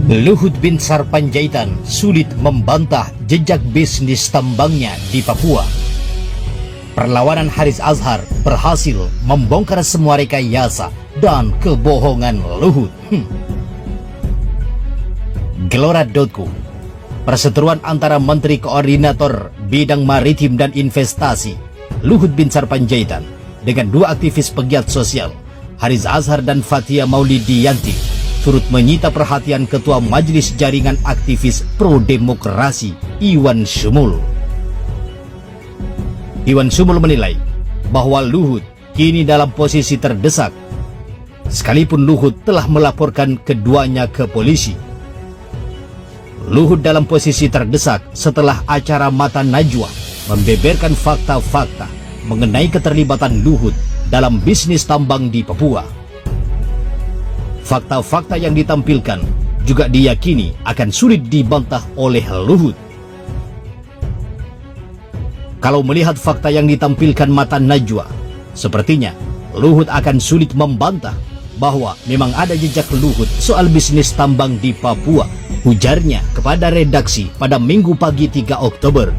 Luhut Binsar Panjaitan sulit membantah jejak bisnis tambangnya di Papua. Perlawanan Haris Azhar berhasil membongkar semua rekayasa dan kebohongan Luhut. Gelora.co, perseteruan antara Menteri Koordinator Bidang Maritim dan Investasi Luhut Binsar Panjaitan dengan dua aktivis pegiat sosial Haris Azhar dan Fathia Maulidiyanti turut menyita perhatian Ketua Majelis Jaringan Aktivis Pro-Demokrasi Iwan Sumul. Iwan Sumul menilai bahwa Luhut kini dalam posisi terdesak, sekalipun Luhut telah melaporkan keduanya ke polisi. Luhut dalam posisi terdesak setelah acara Mata Najwa membeberkan fakta-fakta mengenai keterlibatan Luhut dalam bisnis tambang di Papua. Fakta-fakta yang ditampilkan juga diyakini akan sulit dibantah oleh Luhut. Kalau melihat fakta yang ditampilkan Mata Najwa, sepertinya Luhut akan sulit membantah bahwa memang ada jejak Luhut soal bisnis tambang di Papua, ujarnya kepada redaksi pada Minggu pagi 3 Oktober.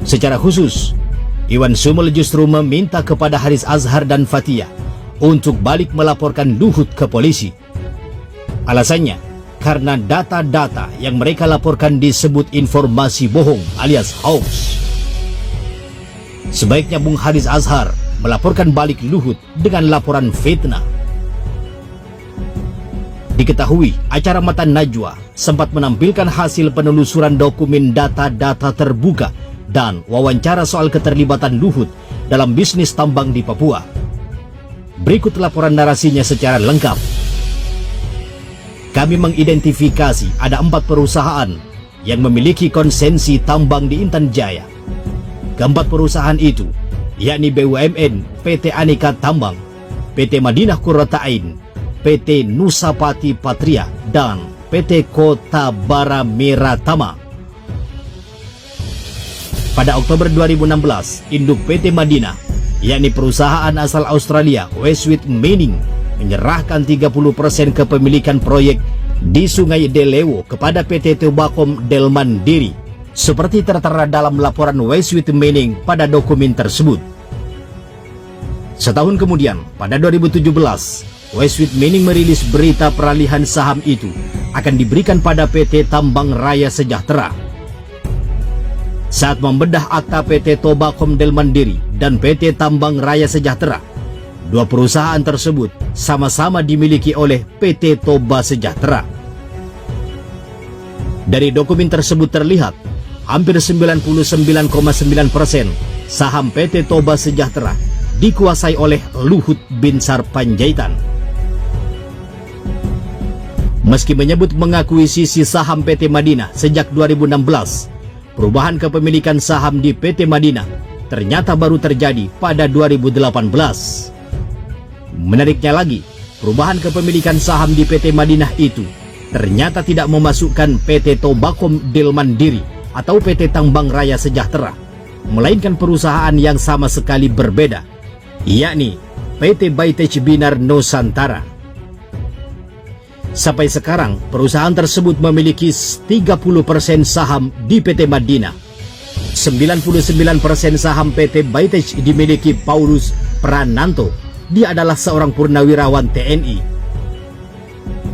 Secara khusus, Iwan Sumul justru meminta kepada Haris Azhar dan Fathia untuk balik melaporkan Luhut ke polisi. Alasannya, karena data-data yang mereka laporkan disebut informasi bohong alias hoax. Sebaiknya Bung Haris Azhar melaporkan balik Luhut dengan laporan fitnah. Diketahui acara Mata Najwa sempat menampilkan hasil penelusuran dokumen data-data terbuka dan wawancara soal keterlibatan Luhut dalam bisnis tambang di Papua. Berikut laporan narasinya secara lengkap. Kami mengidentifikasi ada 4 perusahaan yang memiliki konsensi tambang di Intan Jaya. Keempat perusahaan itu, yakni BUMN, PT Aneka Tambang, PT Madinah Qurrata'in, PT Nusapati Patria, dan PT Kota Bara Miratama. Pada Oktober 2016, induk PT Madinah, yakni perusahaan asal Australia Westwit Mining, menyerahkan 30% kepemilikan proyek di Sungai Delewo kepada PT Tobakom Del Mandiri, seperti tertera dalam laporan Westwit Mining pada dokumen tersebut. Setahun kemudian, pada 2017, Westwit Mining merilis berita peralihan saham itu akan diberikan pada PT Tambang Raya Sejahtera. Saat membedah akta PT Tobakom Del Mandiri dan PT Tambang Raya Sejahtera, dua perusahaan tersebut sama-sama dimiliki oleh PT Toba Sejahtera. Dari dokumen tersebut terlihat, hampir 99,9% saham PT Toba Sejahtera dikuasai oleh Luhut Binsar Panjaitan. Meski menyebut mengakuisisi saham PT Madinah sejak 2016, perubahan kepemilikan saham di PT Madinah ternyata baru terjadi pada 2018. Menariknya lagi, perubahan kepemilikan saham di PT Madinah itu ternyata tidak memasukkan PT Tobakom Del Mandiri atau PT Tambang Raya Sejahtera, melainkan perusahaan yang sama sekali berbeda, yakni PT Baitech Binar Nusantara. Sampai sekarang, perusahaan tersebut memiliki 30% saham di PT Madinah. 99% saham PT Baitech dimiliki Paulus Prananto. Dia adalah seorang purnawirawan TNI.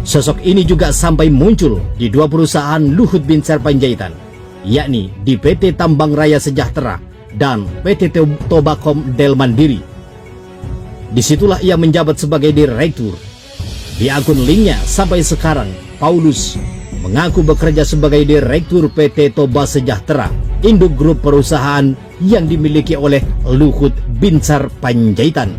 Sosok ini juga sampai muncul di dua perusahaan Luhut Binsar Panjaitan, yakni di PT Tambang Raya Sejahtera dan PT Tobakom Del Mandiri. Disitulah ia menjabat sebagai direktur. Di akun linknya sampai sekarang, Paulus mengaku bekerja sebagai direktur PT Toba Sejahtera, induk grup perusahaan yang dimiliki oleh Luhut Binsar Panjaitan.